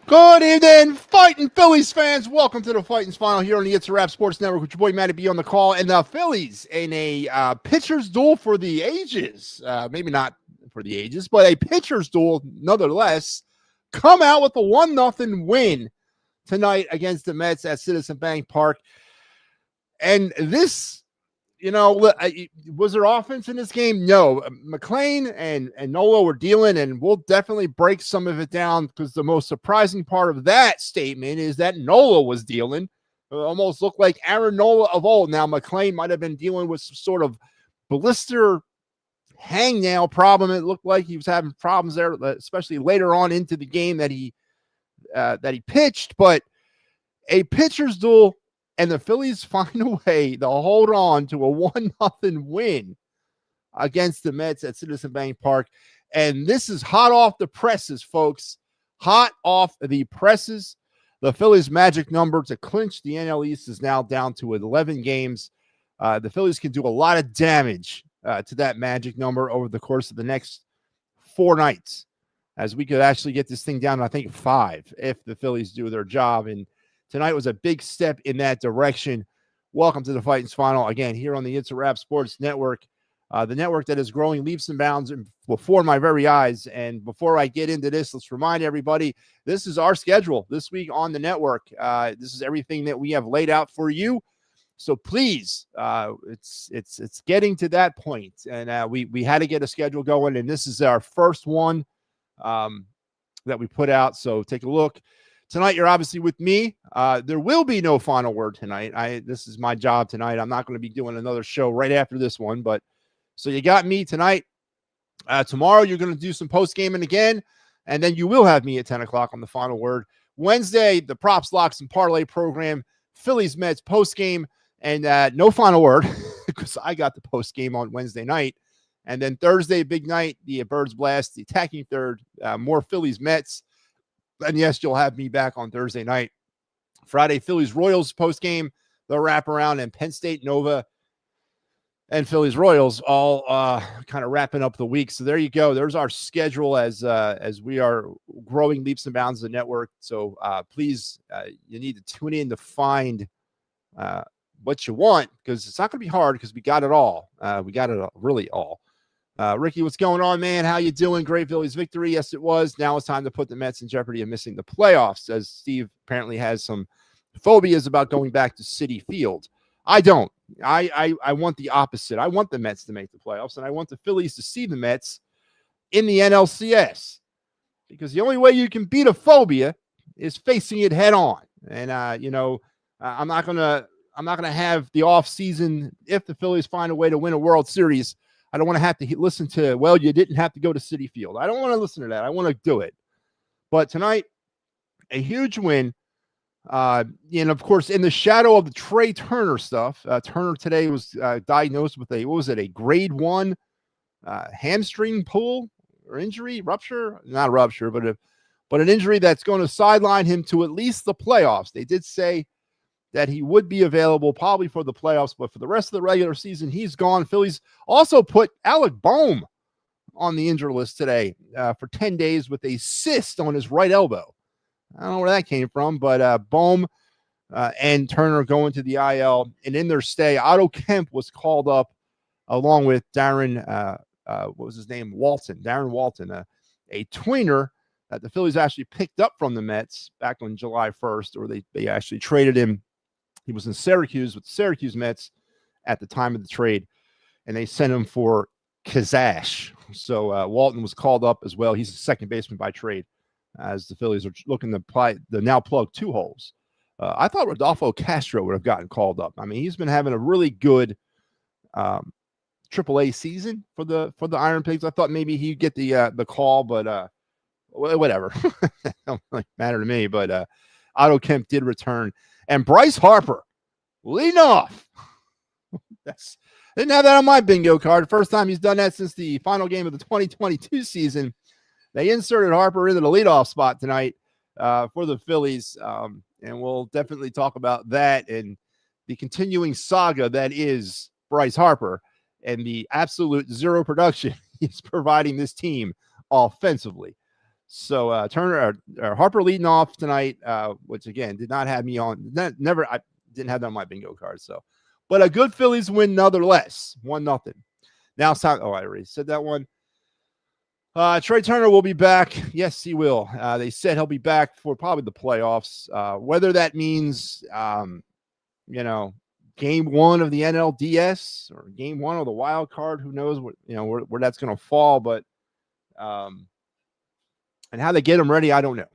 Good evening, fighting Phillies fans. Welcome to the Fighting's Final here on the It's a Rap Sports Network with your boy Matty B on the call. And the Phillies in a pitcher's duel for the ages. Maybe not for the ages, but a pitcher's duel nonetheless. Come out with a 1-0 win tonight against the Mets at Citizen Bank Park. And this, was there offense in this game? No. McClain and Nola were dealing, and we'll definitely break some of it down because the most surprising part of that statement is that Nola was dealing. It almost looked like Aaron Nola of old. Now, McClain might have been dealing with some sort of blister hangnail problem. It looked like he was having problems there, especially later on into the game that he pitched. But a pitcher's duel, and the Phillies find a way to hold on to a 1-0 win against the Mets at Citizen Bank Park. And this is hot off the presses, folks. Hot off the presses. The Phillies' magic number to clinch the NL East is now down to 11 games. The Phillies can do a lot of damage to that magic number over the course of the next 4 nights, as we could actually get this thing down to, I think, 5 if the Phillies do their job. And tonight was a big step in that direction. Welcome to the Fighting's Final, again, here on the It's a Rap Sports Network, the network that is growing leaps and bounds before my very eyes. And before I get into this, let's remind everybody, this is our schedule this week on the network. This is everything that we have laid out for you. So please, it's getting to that point. And we had to get a schedule going, and this is our first one that we put out. So take a look. Tonight, you're obviously with me. There will be no final word tonight. This is my job tonight. I'm not going to be doing another show right after this one. But so you got me tonight. Tomorrow, you're going to do some post-gaming again. And then you will have me at 10 o'clock on the final word. Wednesday, the Props, Locks, and Parlay program. Phillies, Mets, post-game. And no final word because I got the post-game on Wednesday night. And then Thursday, big night, the Birds Blast, the attacking third, more Phillies, Mets. And yes, you'll have me back on Thursday night. Friday, Phillies Royals post-game, the wraparound, and Penn State Nova and Phillies Royals all kind of wrapping up the week. So there you go. There's our schedule as we are growing leaps and bounds of the network. So please, you need to tune in to find what you want, because it's not going to be hard because we got it all. We got it really all. Ricky, what's going on, man? How you doing? Great Phillies victory. Yes, it was. Now it's time to put the Mets in jeopardy of missing the playoffs, as Steve apparently has some phobias about going back to Citi Field. I don't. I want the opposite. I want the Mets to make the playoffs, and I want the Phillies to see the Mets in the NLCS, because the only way you can beat a phobia is facing it head on. And I'm not gonna have the off season if the Phillies find a way to win a World Series. I don't want to have to listen to, well, you didn't have to go to Citi Field. I don't want to listen to that. I want to do it. But tonight, a huge win. And, of course, in the shadow of the Trey Turner stuff, Turner today was diagnosed with a grade 1 hamstring pull or injury, rupture? Not a rupture, but an injury that's going to sideline him to at least the playoffs. They did say that he would be available probably for the playoffs, but for the rest of the regular season, he's gone. Phillies also put Alec Boehm on the injury list today for 10 days with a cyst on his right elbow. I don't know where that came from, but Boehm and Turner going to the IL. And in their stay, Otto Kemp was called up along with Darren, what was his name? Darren Walton, a tweener that the Phillies actually picked up from the Mets back on July 1st, or they actually traded him. He was in Syracuse with the Syracuse Mets at the time of the trade, and they sent him for Kazash. So Walton was called up as well. He's a second baseman by trade, as the Phillies are looking to now plug 2 holes. I thought Rodolfo Castro would have gotten called up. I mean, he's been having a really good AAA season for the Iron Pigs. I thought maybe he'd get the call, but whatever. It don't really matter to me. But Otto Kemp did return. And Bryce Harper leading off. Didn't have that on my bingo card. First time he's done that since the final game of the 2022 season. They inserted Harper into the leadoff spot tonight for the Phillies. And we'll definitely talk about that and the continuing saga that is Bryce Harper and the absolute zero production he's providing this team offensively. So Turner or Harper leading off tonight, which again did not have me on. Never, I didn't have that on my bingo card. So, but a good Phillies win nonetheless, 1-0. Now it's time. Oh, I already said that one. Trey Turner will be back. Yes, he will. They said he'll be back for probably the playoffs. Whether that means, game one of the NLDS or game one of the wild card, who knows where that's going to fall. But and how they get him ready, I don't know.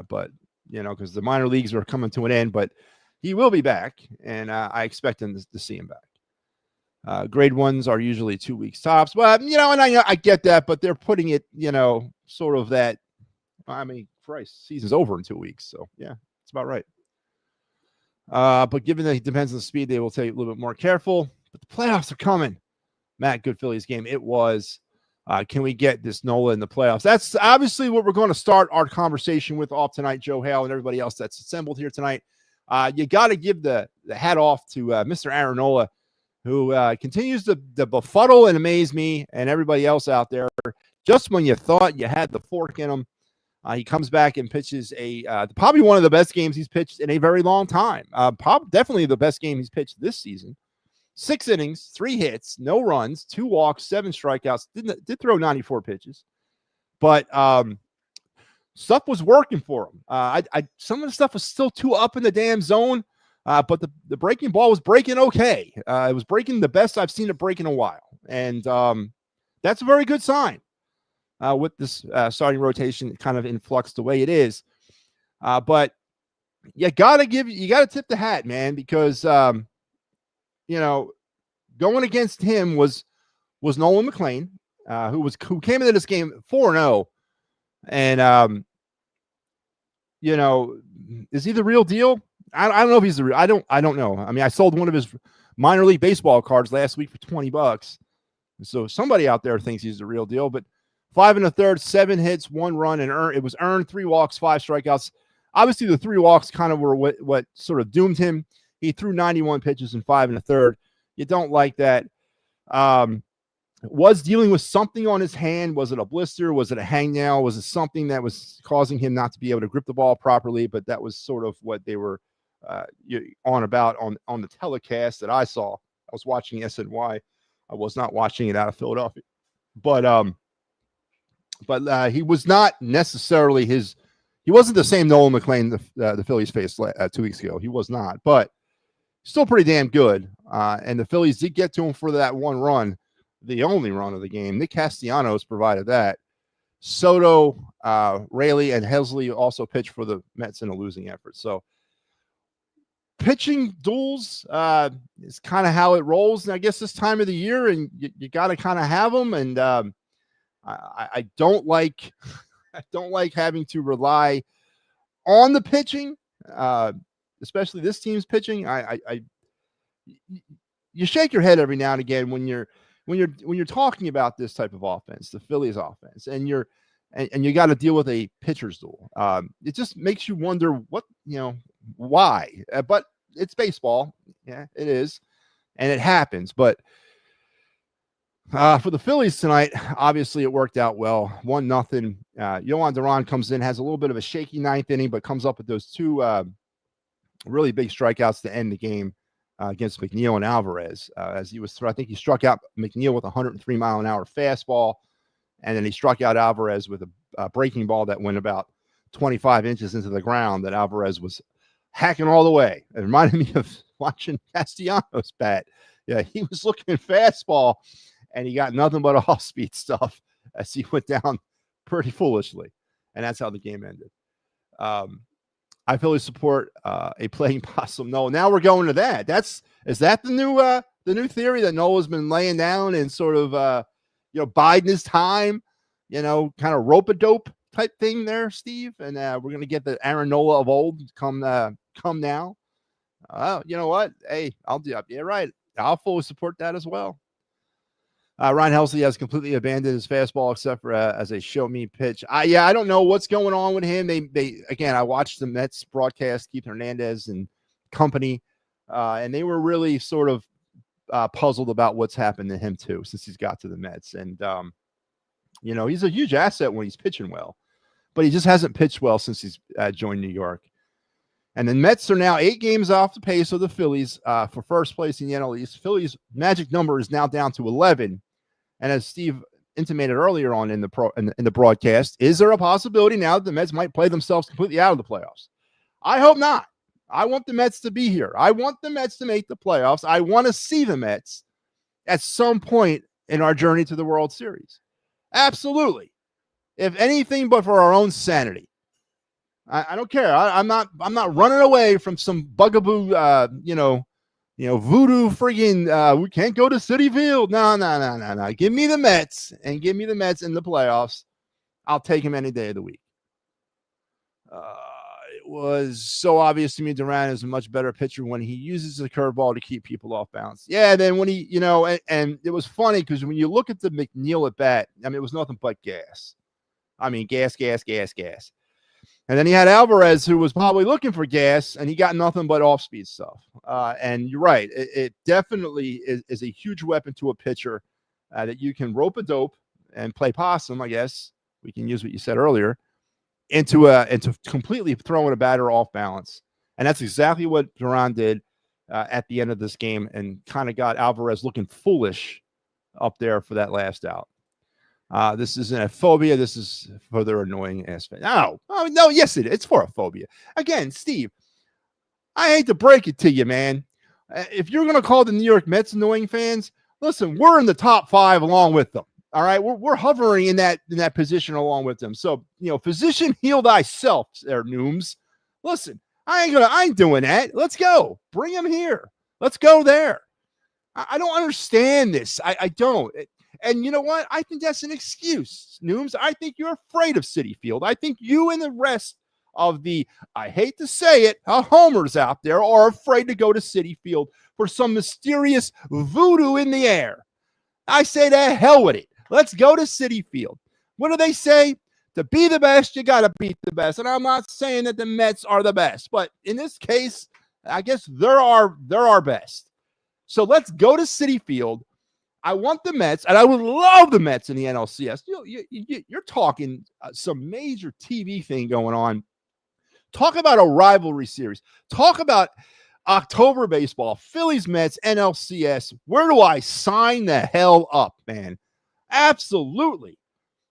But because the minor leagues are coming to an end, but he will be back, and I expect him to see him back. Grade ones are usually 2 weeks tops. Well, and I get that, but they're putting it, sort of that. I mean, Christ, season's over in 2 weeks, so yeah, it's about right. But given that it depends on the speed, they will take a little bit more careful. But the playoffs are coming. Matt, good Phillies game. It was. Can we get this Nola in the playoffs? That's obviously what we're going to start our conversation with off tonight, Joe Hale and everybody else that's assembled here tonight. You got to give the hat off to Mr. Aaron Nola, who continues to befuddle and amaze me and everybody else out there. Just when you thought you had the fork in him, he comes back and pitches probably one of the best games he's pitched in a very long time. Definitely the best game he's pitched this season. 6 innings, 3 hits, no runs, 2 walks, 7 strikeouts. Did throw 94 pitches, but stuff was working for him. Some of the stuff was still too up in the damn zone. But the breaking ball was breaking okay. It was breaking the best I've seen it break in a while. And that's a very good sign with this starting rotation kind of in flux the way it is. But you got to tip the hat, man, because, going against him was Nolan McLean, who came into this game 4-0. And, is he the real deal? I don't know if he's the real. I don't know. I mean, I sold one of his minor league baseball cards last week for $20. So somebody out there thinks he's the real deal. But 5 1/3, 7 hits, 1 run, and it was earned 3 walks, 5 strikeouts. Obviously, the 3 walks kind of were what sort of doomed him. He threw 91 pitches in 5 1/3. You don't like that. Was dealing with something on his hand. Was it a blister? Was it a hangnail? Was it something that was causing him not to be able to grip the ball properly? But that was sort of what they were on about on the telecast that I saw. I was watching SNY. I was not watching it out of Philadelphia. But he was not necessarily he wasn't the same Nolan McLean the Phillies faced 2 weeks ago. He was not, but still pretty damn good. And the Phillies did get to him for that 1 run, the only run of the game. Nick Castellanos provided that. Soto, Raley, and Hesley also pitched for the Mets in a losing effort. So pitching duels is kind of how it rolls. And I guess this time of the year, and you got to kind of have them. And I don't like having to rely on the pitching, especially this team's pitching. You shake your head every now and again when you're talking about this type of offense, the Phillies offense, and you got to deal with a pitcher's duel. It just makes you wonder why. But it's baseball. Yeah, it is. And it happens. But for the Phillies tonight, obviously it worked out well. 1-0. Yohan Duran comes in, has a little bit of a shaky 9th inning, but comes up with those 2 really big strikeouts to end the game against McNeil and Alvarez. As he was, I think he struck out McNeil with a 103-mile-an-hour fastball, and then he struck out Alvarez with a breaking ball that went about 25 inches into the ground that Alvarez was hacking all the way. It reminded me of watching Castellanos bat. Yeah, he was looking fastball, and he got nothing but off-speed stuff as he went down pretty foolishly. And that's how the game ended. I fully support a playing possum. No, now we're going to that. Is that the new theory that Noah's been laying down and sort of biding his time, kind of rope-a-dope type thing there, Steve? And we're gonna get the Aaron Nola of old come now. You know what? Hey, I'll do. Yeah, right. I'll fully support that as well. Ryan Helsley has completely abandoned his fastball except for as a show me pitch. I don't know what's going on with him. They again, I watched the Mets broadcast, Keith Hernandez and company, and they were really sort of puzzled about what's happened to him too since he's got to the Mets. And he's a huge asset when he's pitching well. but he just hasn't pitched well since he's joined New York. And the Mets are now 8 games off the pace of the Phillies for first place in the NL East. Phillies' magic number is now down to 11. And as Steve intimated earlier on in the broadcast, is there a possibility now that the Mets might play themselves completely out of the playoffs? I hope not. I want the Mets to be here. I want the Mets to make the playoffs. I want to see the Mets at some point in our journey to the World Series. Absolutely. If anything but for our own sanity. I don't care. I'm not running away from some bugaboo, voodoo friggin' we can't go to Citi Field. No. Give me the Mets and give me the Mets in the playoffs. I'll take them any day of the week. It was so obvious to me Duran is a much better pitcher when he uses the curveball to keep people off balance. Yeah, then when he, and it was funny because when you look at the McNeil at bat, I mean, it was nothing but gas. I mean, gas. And then he had Alvarez, who was probably looking for gas, and he got nothing but off-speed stuff. And you're right. It definitely is a huge weapon to a pitcher that you can rope a dope and play possum, I guess. We can use what you said earlier, into completely throwing a batter off balance. And that's exactly what Duran did at the end of this game and kind of got Alvarez looking foolish up there for that last out. This isn't a phobia. This is for their annoying aspect. No, yes, it is. It's for a phobia. Again, Steve, I hate to break it to you, man. If you're going to call the New York Mets annoying fans, listen, we're in the top 5 along with them. All right, we're hovering in that position along with them. So, physician, heal thyself, there, Nooms. Listen, I ain't doing that. Let's go. Bring him here. Let's go there. I don't understand this. I don't. And you know what? I think that's an excuse, Nooms. I think you're afraid of Citi Field. I think you and the rest of the, I hate to say it, homers out there are afraid to go to Citi Field for some mysterious voodoo in the air. I say to hell with it. Let's go to Citi Field. What do they say? To be the best, you got to beat the best. And I'm not saying that the Mets are the best, but in this case, I guess they're our best. So let's go to Citi Field. I want the Mets, and I would love the Mets in the NLCS. You're talking some major TV thing going on. Talk about a rivalry series. Talk about October baseball, Phillies, Mets, NLCS. Where do I sign the hell up, man? Absolutely.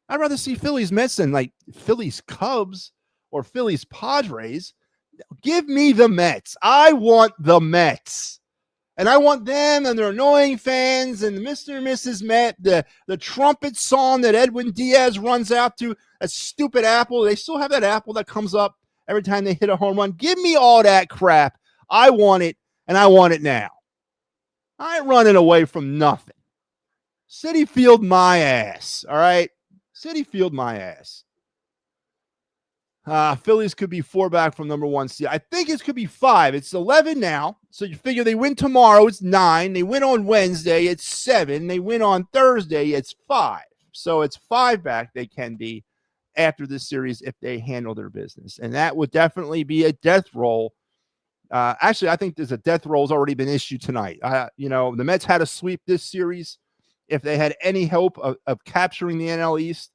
I'd rather see Phillies, Mets than like Phillies, Cubs or Phillies, Padres. Give me the Mets. I want the Mets. And I want them and their annoying fans and Mr. and Mrs. Met, the trumpet song that Edwin Diaz runs out to, a stupid apple. They still have that apple that comes up every time they hit a home run. Give me all that crap. I want it, and I want it now. I ain't running away from nothing. Citi Field my ass, all right? Citi Field my ass. Phillies could be 4 back from number 1 seed. I think it could be 5. It's 11 now. So you figure they win tomorrow, it's 9. They win on Wednesday, it's 7. They win on Thursday, it's 5. So it's 5 back they can be after this series if they handle their business. And that would definitely be a death roll. Actually, I think there's a death roll's already been issued tonight. The Mets had to sweep this series if they had any hope of capturing the NL East.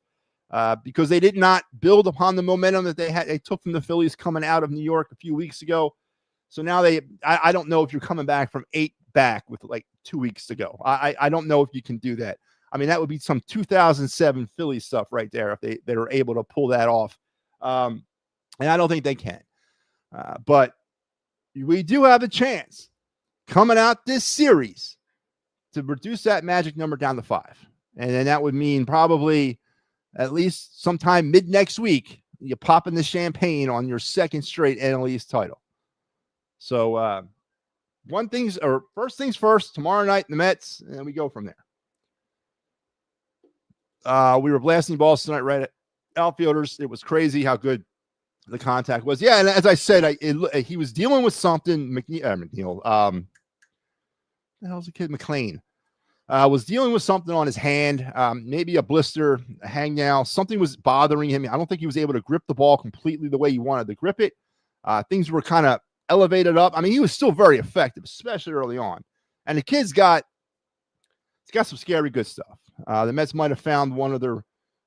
Because they did not build upon the momentum that they took from the Phillies coming out of New York a few weeks ago. So now I don't know if you're coming back from 8 back with like 2 weeks to go. I don't know if you can do that. I mean, that would be some 2007 Phillies stuff right there if they are able to pull that off. And I don't think they can. But we do have a chance coming out this series to reduce that magic number down to 5. And then that would mean probably at least sometime mid next week, you're popping the champagne on your second straight NL East title. So first things first, tomorrow night in the Mets, and then we go from there. We were blasting balls tonight right at outfielders. It was crazy how good the contact was. Yeah, and as I said, he was dealing with something. McNeil, the hell's the kid? McLean. Was dealing with something on his hand, maybe a blister, a hangnail. Something was bothering him. I don't think he was able to grip the ball completely the way he wanted to grip it. Things were kind of elevated up. I mean, he was still very effective, especially early on. And the kid's got some scary good stuff. The Mets might have found one of their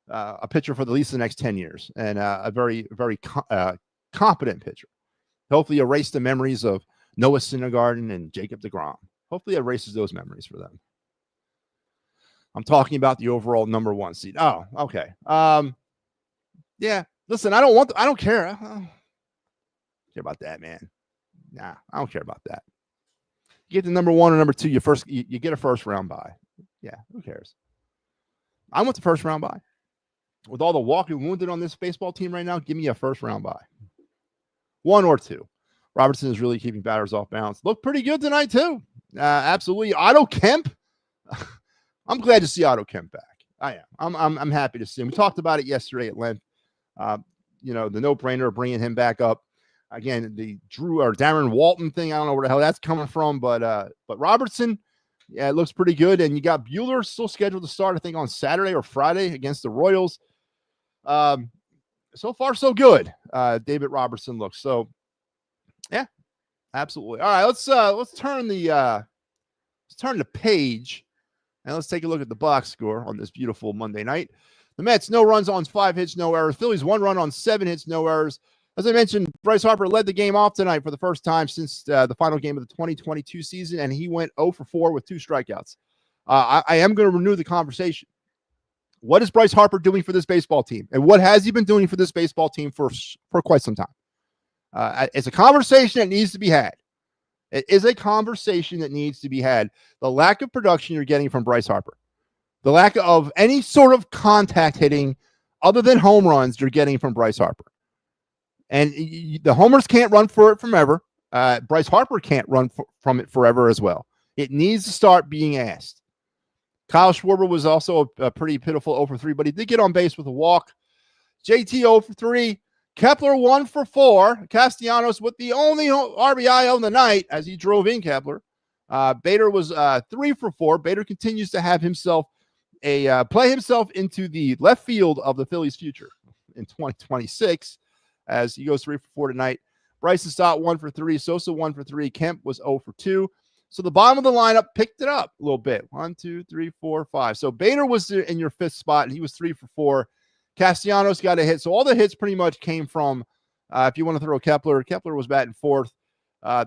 a pitcher for at least the next 10 years, and a very, very competent pitcher. Hopefully erase the memories of Noah Syndergaard and Jacob deGrom. Hopefully erases those memories for them. I'm talking about the overall number 1 seed. Oh, okay. Yeah. Listen, I don't care. I don't care about that, man. Nah, I don't care about that. You get the number 1 or number 2, you get a first round bye. Yeah, who cares? I want the first round bye. With all the walking wounded on this baseball team right now, give me a first round bye. 1 or 2. Robertson is really keeping batters off balance. Looked pretty good tonight, too. Absolutely. Otto Kemp. I'm glad to see Otto Kemp back. I am. I'm happy to see him. We talked about it yesterday at length. The no-brainer of bringing him back up. Again, the Drew or Darren Walton thing, I don't know where the hell that's coming from, but Robertson, yeah, it looks pretty good. And you got Buehler still scheduled to start, I think, on Saturday or Friday against the Royals. So far, so good. David Robertson looks. So, yeah, absolutely. All right, let's turn the page. And let's take a look at the box score on this beautiful Monday night. The Mets, no runs on 5 hits, no errors. Phillies, 1 run on 7 hits, no errors. As I mentioned, Bryce Harper led the game off tonight for the first time since the final game of the 2022 season, and he went 0 for 4 with 2 strikeouts. I am going to renew the conversation. What is Bryce Harper doing for this baseball team? And what has he been doing for this baseball team for quite some time? It's a conversation that needs to be had. It is a conversation that needs to be had. The lack of production you're getting from Bryce Harper, the lack of any sort of contact hitting other than home runs you're getting from Bryce Harper. And the homers can't run for it forever. Bryce Harper can't run from it forever as well. It needs to start being asked. Kyle Schwarber was also a pretty pitiful 0 for 3, but he did get on base with a walk. JT 0 for 3. Kepler 1 for 4. Castellanos with the only RBI on the night as he drove in Kepler. Bader was 3 for 4. Bader continues to have himself play himself into the left field of the Phillies' future in 2026 as he goes 3 for 4 tonight. Bryson Stott 1 for 3. Sosa 1 for 3. Kemp was 0 for 2. So the bottom of the lineup picked it up a little bit. 1, 2, 3, 4, 5. So Bader was in your 5th spot, and he was 3 for 4. Castellanos got a hit. So all the hits pretty much came from, if you want to throw Kepler was batting 4th.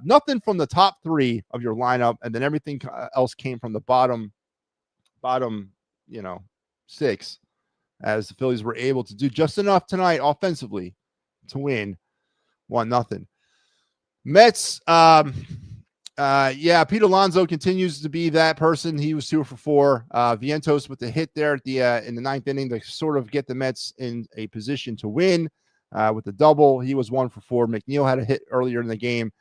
Nothing from the top 3 of your lineup, and then everything else came from the bottom, 6, as the Phillies were able to do just enough tonight offensively to win 1-0. Mets, Pete Alonso continues to be that person. He was 2 for 4. Vientos with the hit there at the in the 9th inning to sort of get the Mets in a position to win with the double. He was 1 for 4. McNeil had a hit earlier in the game.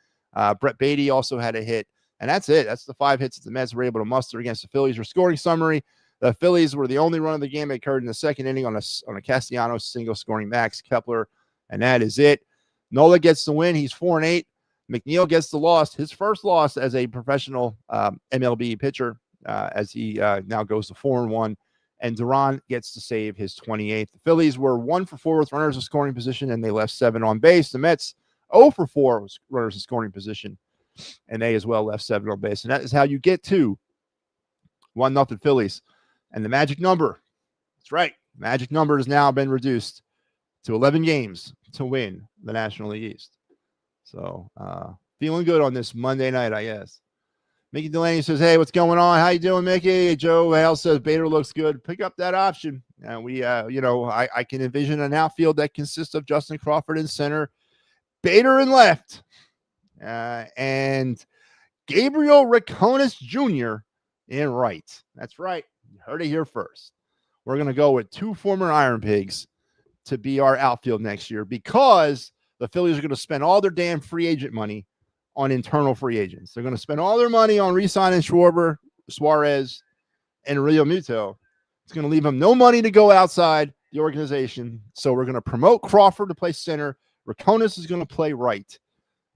Brett Beatty also had a hit. And that's it. That's the 5 hits that the Mets were able to muster against the Phillies. Your scoring summary: the Phillies were the only run of the game that occurred in the 2nd inning on a Castellanos single scoring Max Kepler, and that is it. Nola gets the win. He's 4-8. McNeil gets the loss, his first loss as a professional MLB pitcher, as he now goes to 4-1. And Duran gets to save his 28th. The Phillies were 1 for 4 with runners in scoring position, and they left 7 on base. The Mets 0 for 4 with runners in scoring position, and they as well left 7 on base. And that is how you get to 1-0 Phillies. And the magic number, that's right, magic number has now been reduced to 11 games to win the National League East. So feeling good on this Monday night, I guess. Mickey Delaney says, hey, what's going on? How you doing, Mickey? Joe Hale says, Bader looks good. Pick up that option. And we, I can envision an outfield that consists of Justin Crawford in center, Bader in left, and Gabriel Riconis Jr. in right. That's right. You heard it here first. We're going to go with 2 former Iron Pigs to be our outfield next year because the Phillies are going to spend all their damn free agent money on internal free agents. They're going to spend all their money on re-signing Schwarber, Suarez, and Rio Muto. It's going to leave them no money to go outside the organization. So we're going to promote Crawford to play center. Riconis is going to play right.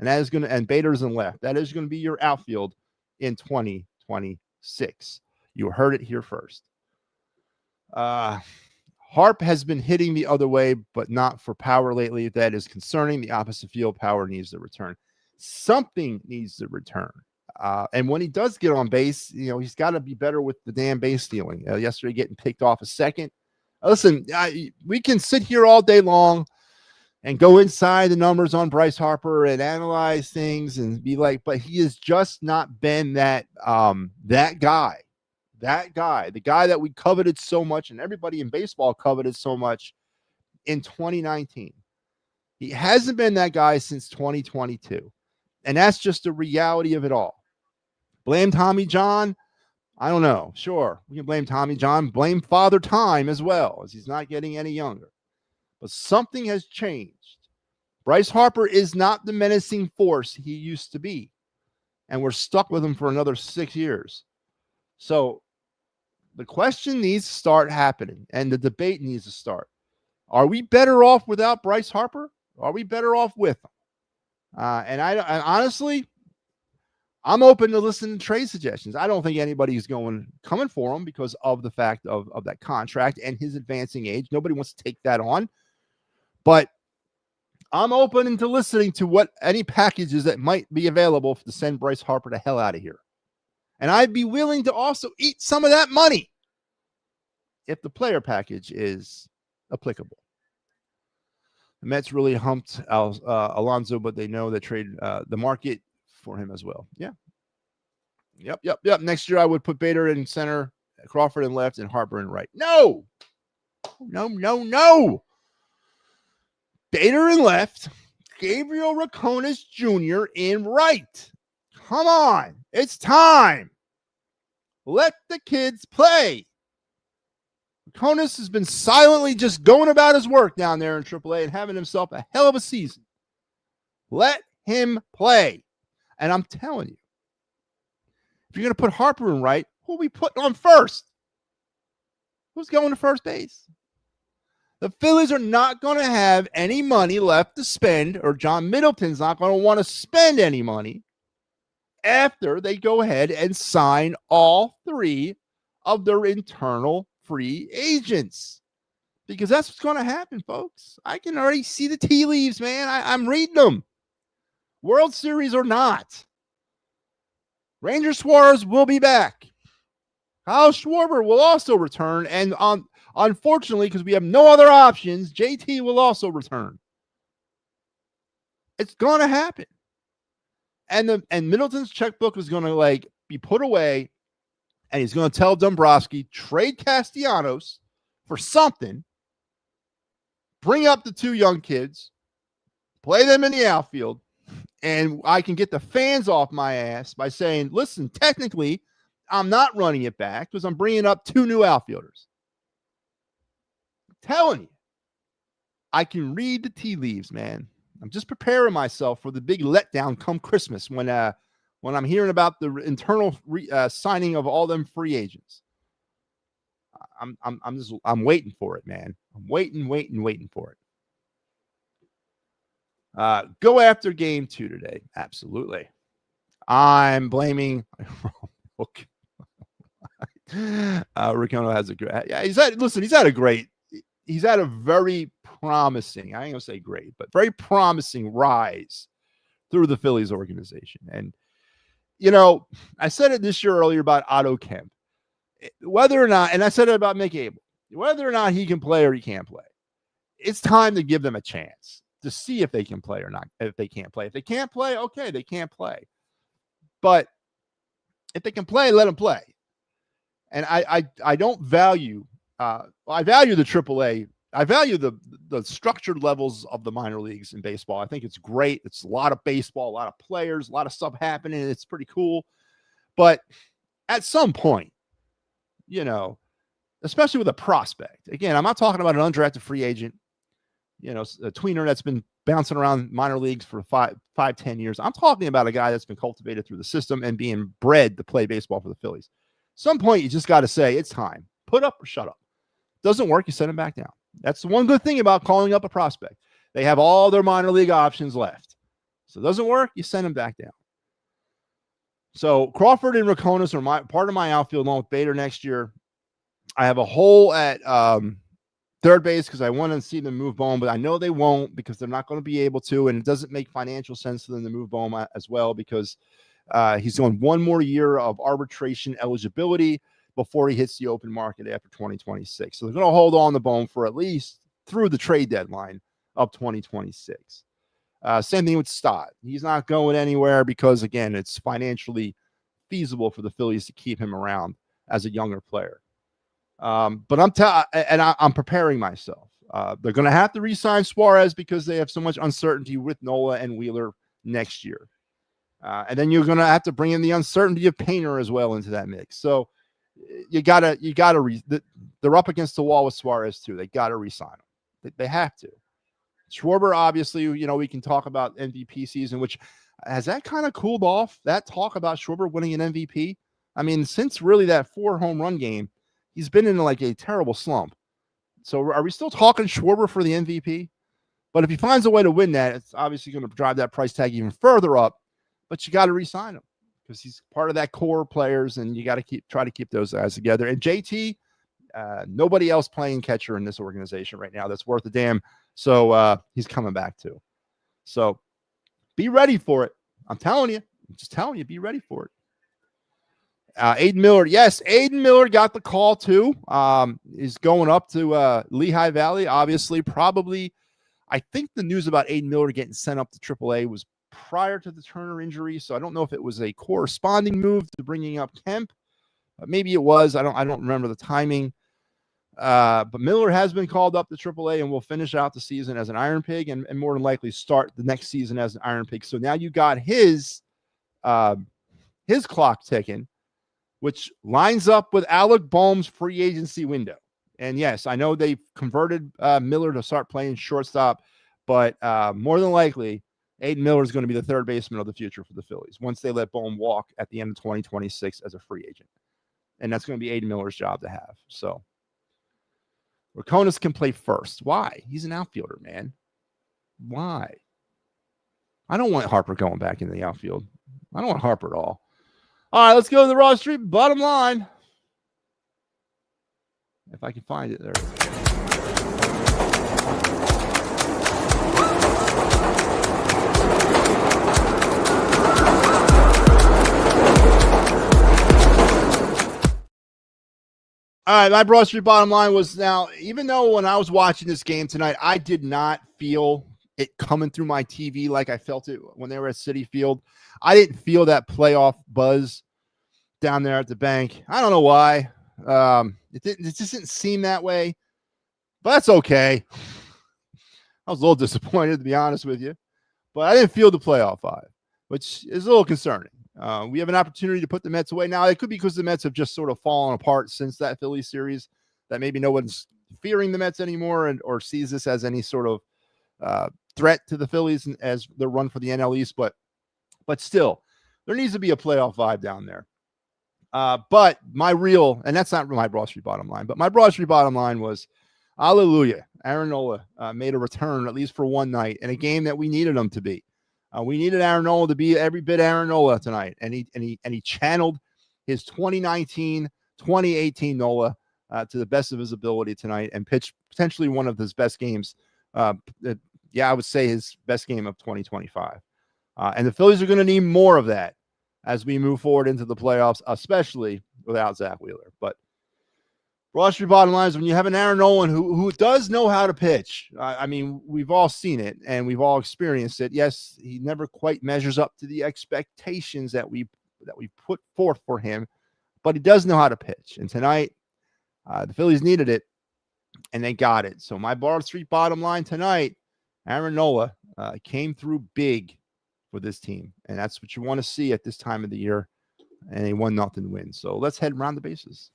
And that is going to, and Bader's in left. That is going to be your outfield in 2026. You heard it here first. Harp has been hitting the other way, but not for power lately. That is concerning. The opposite field power needs to return. Something needs to return. And when he does get on base, he's got to be better with the damn base stealing. Yesterday, getting picked off a second. Listen, we can sit here all day long and go inside the numbers on Bryce Harper and analyze things and be like, but he has just not been that guy, the guy that we coveted so much and everybody in baseball coveted so much in 2019. He hasn't been that guy since 2022. And that's just the reality of it all. Blame Tommy John? I don't know. Sure, we can blame Tommy John. Blame Father Time as well, as he's not getting any younger. But something has changed. Bryce Harper is not the menacing force he used to be. And we're stuck with him for another 6 years. So the question needs to start happening, and the debate needs to start. Are we better off without Bryce Harper? Are we better off with him? And honestly, I'm open to listening to trade suggestions. I don't think anybody's coming for him because of the fact of that contract and his advancing age. Nobody wants to take that on. But I'm open to listening to what any packages that might be available to send Bryce Harper the hell out of here. And I'd be willing to also eat some of that money if the player package is applicable. The Mets really humped Alonso, but they know they trade the market for him as well. Yeah. Yep. Next year, I would put Bader in center, Crawford in left, and Harper in right. No. Bader in left, Gabriel Raconis Jr. in right. Come on. It's time. Let the kids play. Raconis has been silently just going about his work down there in AAA and having himself a hell of a season. Let him play. And I'm telling you, if you're going to put Harper in right, who are we putting on first? Who's going to first base? The Phillies are not going to have any money left to spend, or John Middleton's not going to want to spend any money after they go ahead and sign all three of their internal free agents. Because that's what's going to happen, folks. I can already see the tea leaves, man. I'm reading them. World Series or not, Ranger Suarez will be back. Kyle Schwarber will also return. And unfortunately, because we have no other options, JT will also return. It's going to happen. And Middleton's checkbook is going to be put away. And he's going to tell Dombrowski, trade Castellanos for something. Bring up the two young kids. Play them in the outfield. And I can get the fans off my ass by saying, listen, technically, I'm not running it back because I'm bringing up two new outfielders. I'm telling you, I can read the tea leaves, man. I'm just preparing myself for the big letdown come Christmas when I'm hearing about the internal signing of all them free agents. I'm waiting for it, man. I'm waiting for it. Go after game 2 today. Absolutely. I'm blaming. Ricono has a great. Yeah, he's had a very promising. I ain't gonna say great, but very promising rise through the Phillies organization. And I said it this year earlier about Otto Kemp, whether or not, and I said it about Mick Abel, whether or not he can play or he can't play. It's time to give them a chance to see if they can play or not. If they can't play, okay, they can't play. But if they can play, let them play. And I don't value. I value the AAA. I value the structured levels of the minor leagues in baseball. I think it's great. It's a lot of baseball, a lot of players, a lot of stuff happening. It's pretty cool. But at some point, especially with a prospect. Again, I'm not talking about an undrafted free agent. A tweener that's been bouncing around minor leagues for 5-10 years. I'm talking about a guy that's been cultivated through the system and being bred to play baseball for the Phillies. Some point, you just got to say, it's time. Put up or shut up. Doesn't work, you send him back down. That's the one good thing about calling up a prospect. They have all their minor league options left. So it doesn't work, you send him back down. So Crawford and Raconis are part of my outfield along with Bader next year. I have a hole at third base because I want to see them move Bohm, but I know they won't because they're not going to be able to, and it doesn't make financial sense for them to move Bohm as well because he's doing one more year of arbitration eligibility. before he hits the open market after 2026. So they're going to hold on the bone for at least through the trade deadline of 2026. Same thing with Stott. He's not going anywhere because, again, it's financially feasible for the Phillies to keep him around as a younger player. But I'm preparing myself. They're going to have to re-sign Suarez because they have so much uncertainty with Nola and Wheeler next year. And then you're going to have to bring in the uncertainty of Painter as well into that mix. So they're up against the wall with Suarez too. They got to re-sign him. They have to. Schwarber, obviously, we can talk about MVP season, which has that kind of cooled off, that talk about Schwarber winning an MVP. I mean, since really that 4 home run game, he's been in like a terrible slump. So are we still talking Schwarber for the MVP? But if he finds a way to win that, it's obviously going to drive that price tag even further up. But you got to re-sign him because he's part of that core players, and you got to try to keep those guys together. And JT, nobody else playing catcher in this organization right now that's worth a damn. So he's coming back too. So be ready for it. I'm just telling you, be ready for it. Aiden Miller. Yes, Aiden Miller got the call too. Is going up to Lehigh Valley. Obviously, probably, I think the news about Aiden Miller getting sent up to AAA was prior to the Turner injury. So I don't know if it was a corresponding move to bringing up Kemp. Maybe it was. I don't remember the timing. But Miller has been called up to AAA and will finish out the season as an Iron Pig and more than likely start the next season as an Iron Pig. So now you got his clock ticking, which lines up with Alec Boehm's free agency window. And yes, I know they've converted Miller to start playing shortstop, but more than likely, Aiden Miller is going to be the third baseman of the future for the Phillies once they let Boehm walk at the end of 2026 as a free agent. And that's going to be Aiden Miller's job to have. So Raconis can play first. Why? He's an outfielder, man. Why? I don't want Harper going back into the outfield. I don't want Harper at all. All right, let's go to the Raw Street bottom line. If I can find it there. All right, my Broad Street bottom line was now, even though when I was watching this game tonight, I did not feel it coming through my TV like I felt it when they were at Citi Field. I didn't feel that playoff buzz down there at the bank. I don't know why. It just didn't seem that way, but that's okay. I was a little disappointed, to be honest with you, but I didn't feel the playoff vibe, which is a little concerning. We have an opportunity to put the Mets away. Now, it could be because the Mets have just sort of fallen apart since that Phillies series, that maybe no one's fearing the Mets anymore or sees this as any sort of threat to the Phillies as their run for the NL East. But still, there needs to be a playoff vibe down there. But and that's not my Broad Street bottom line, but my Broad Street bottom line was, hallelujah, Aaron Nola made a return at least for one night in a game that we needed him to be. We needed Aaron Nola to be every bit Aaron Nola tonight, and he channeled his 2019, 2018 Nola to the best of his ability tonight and pitched potentially one of his best games. I would say his best game of 2025. And the Phillies are going to need more of that as we move forward into the playoffs, especially without Zach Wheeler. But Broad Street bottom line is, when you have an Aaron Nolan who does know how to pitch, I mean, we've all seen it and we've all experienced it. Yes, he never quite measures up to the expectations that we put forth for him, but he does know how to pitch. And tonight, the Phillies needed it, and they got it. So my Broad Street bottom line tonight, Aaron Nola came through big for this team, and that's what you want to see at this time of the year, and a 1-0 win. So let's head around the bases.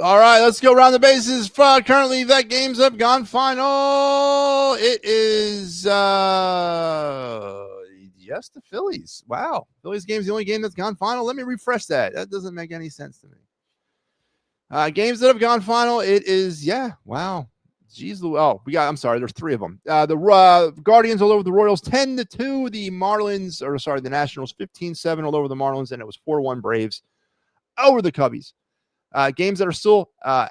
All right, let's go around the bases. Currently, that games have gone final. It is yes, the Phillies. Wow, Phillies game is the only game that's gone final. Let me refresh that. That doesn't make any sense to me. Games that have gone final. It is wow. Jeez, I'm sorry. There's 3 of them. The Guardians all over the Royals 10-2. The Nationals 15-7 all over the Marlins, and it was 4-1 Braves over the Cubbies. Games that are still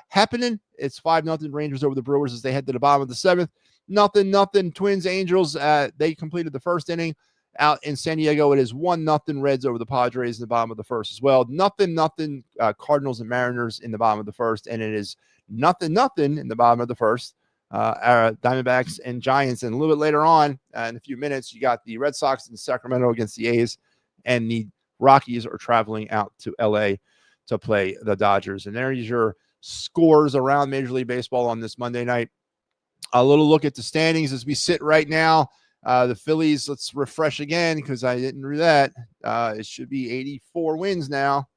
happening. It's 5-0 Rangers over the Brewers as they head to the bottom of the 7th. Nothing. Twins, Angels. They completed the first inning out in San Diego. It is 1-0 Reds over the Padres in the bottom of the first as well. Nothing. Cardinals and Mariners in the bottom of the first, and it is nothing in the bottom of the first. Diamondbacks and Giants, and a little bit later on in a few minutes, you got the Red Sox in Sacramento against the A's, and the Rockies are traveling out to LA to play the Dodgers. And there's your scores around Major League Baseball on this Monday night. A little look at the standings as we sit right now. The Phillies, let's refresh again because I didn't do that. It should be 84 wins now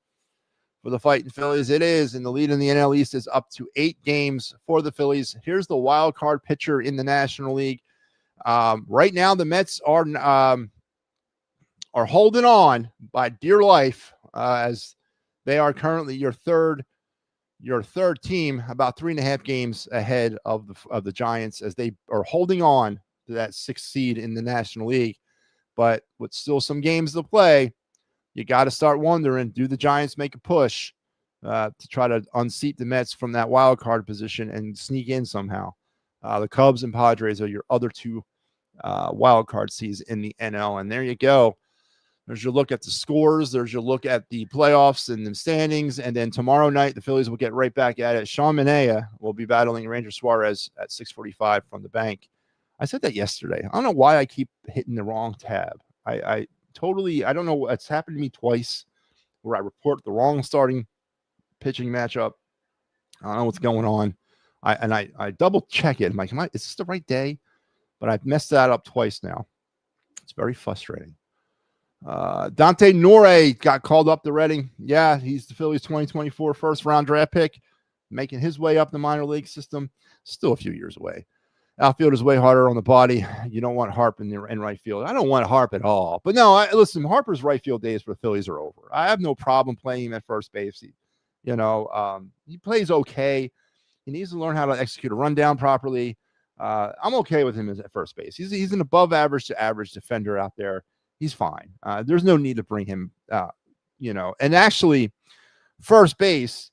for the Fighting Phillies. It is, and the lead in the NL East is up to 8 games for the Phillies. Here's the wild card pitcher in the National League. Right now, the Mets are holding on by dear life as they are currently your third team, about 3.5 games ahead of the Giants, as they are holding on to that 6th seed in the National League. But with still some games to play, you got to start wondering, do the Giants make a push to try to unseat the Mets from that wild card position and sneak in somehow? The Cubs and Padres are your other 2 wild card seeds in the NL. And there you go. There's your look at the scores. There's your look at the playoffs and the standings. And then tomorrow night, the Phillies will get right back at it. Sean Manaea will be battling Ranger Suarez at 6:45 from the bank. I said that yesterday. I don't know why I keep hitting the wrong tab. I don't know. It's happened to me twice where I report the wrong starting pitching matchup. I don't know what's going on. I double check it. I'm like, is this the right day? But I've messed that up twice now. It's very frustrating. Dante Nore got called up to Reading. Yeah, he's the Phillies 2024 first-round draft pick, making his way up the minor league system. Still a few years away. Outfield is way harder on the body. You don't want Harp in right field. I don't want Harp at all. But no, listen, Harper's right field days for the Phillies are over. I have no problem playing him at first base. He plays okay. He needs to learn how to execute a rundown properly. I'm okay with him at first base. He's an above average to average defender out there. He's fine. There's no need to bring him, and actually first base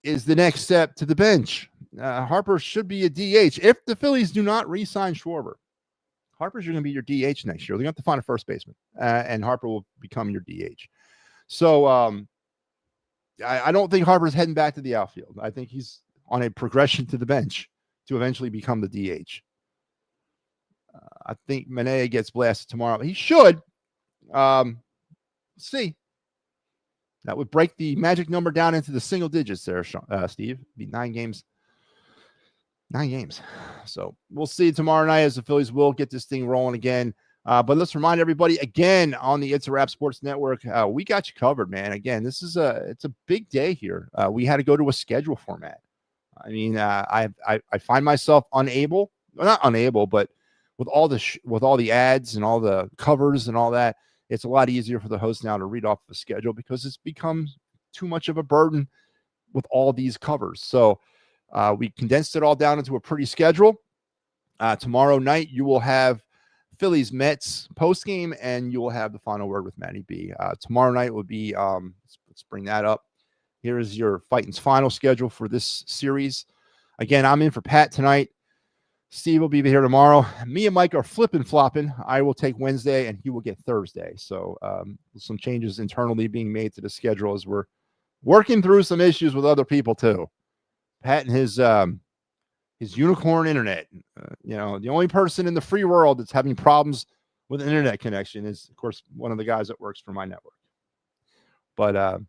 is the next step to the bench. Harper should be a DH. If the Phillies do not re-sign Schwarber, Harper's going to be your DH next year. They're going to have to find a first baseman, and Harper will become your DH. So I don't think Harper's heading back to the outfield. I think he's on a progression to the bench to eventually become the DH. I think Manaea gets blasted tomorrow. He should. See. That would break the magic number down into the single digits there, Steve. It'd be 9 games. 9 games. So we'll see tomorrow night as the Phillies will get this thing rolling again. But let's remind everybody again on the It's a Wrap Sports Network, we got you covered, man. Again, it's a big day here. We had to go to a schedule format. I mean, I find myself unable, well, not unable, but with all the ads and all the covers and all that, it's a lot easier for the host now to read off the schedule because it's become too much of a burden with all these covers. So we condensed it all down into a pretty schedule. Tomorrow night, you will have Phillies Mets postgame, and you will have the final word with Matty B. Tomorrow night will be, let's bring that up. Here is your Fighting's final schedule for this series. Again, I'm in for Pat tonight. Steve will be here tomorrow. Me and Mike are flipping-flopping. I will take Wednesday, and he will get Thursday. So some changes internally being made to the schedule as we're working through some issues with other people too. Pat and his unicorn internet. The only person in the free world that's having problems with an internet connection is, of course, one of the guys that works for my network. But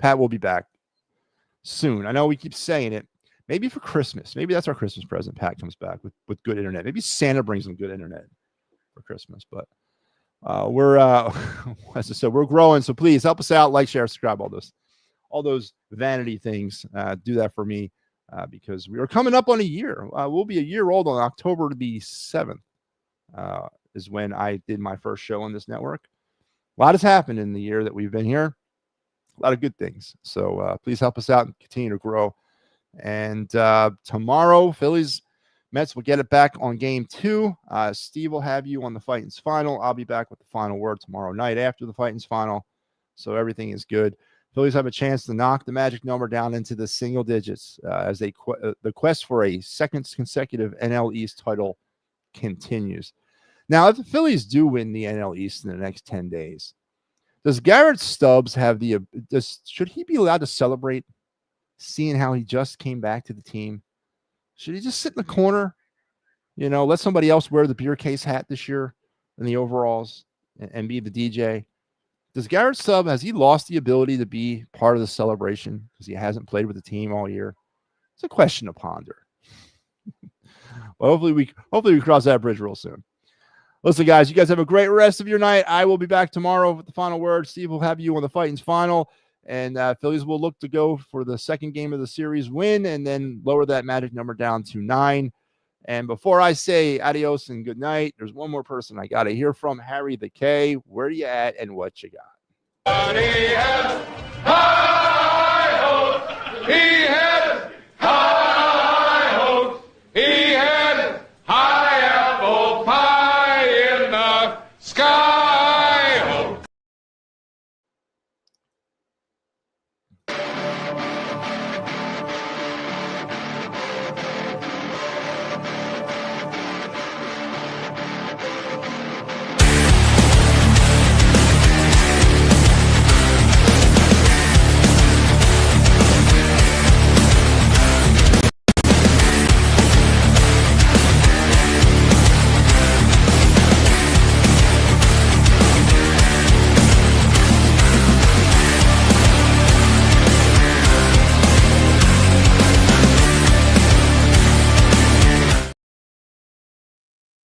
Pat will be back soon. I know we keep saying it. Maybe for Christmas. Maybe that's our Christmas present. Pat comes back with good internet. Maybe Santa brings him good internet for Christmas. But we're, as I said, we're growing. So please help us out. Like, share, subscribe, all those vanity things. Do that for me because we are coming up on a year. We'll be a year old on October the 7th is when I did my first show on this network. A lot has happened in the year that we've been here. A lot of good things. So please help us out and continue to grow. And tomorrow, Phillies Mets will get it back on game 2. Steve will have you on the Fighting's final. I'll be back with the final word tomorrow night after the Fighting's final. So everything is good. Phillies have a chance to knock the magic number down into the single digits as the quest for a second consecutive NL East title continues. Now, if the Phillies do win the NL East in the next 10 days, does Garrett Stubbs have should he be allowed to celebrate seeing how he just came back to the team? Should he just sit in the corner, let somebody else wear the beer case hat this year in the overalls and be the DJ? Does Garrett Stubbs, has he lost the ability to be part of the celebration because he hasn't played with the team all year? It's a question to ponder. Well, hopefully we cross that bridge real soon. Listen, guys, you guys have a great rest of your night. I will be back tomorrow with the final word. Steve will have you on the Fighting's final, and Phillies will look to go for the second game of the series win and then lower that magic number down to 9. And before I say adios and good night, there's one more person I got to hear from, Harry the K. Where you at and what you got? He had high hopes. He had high hopes. He had high apple pie in the sky.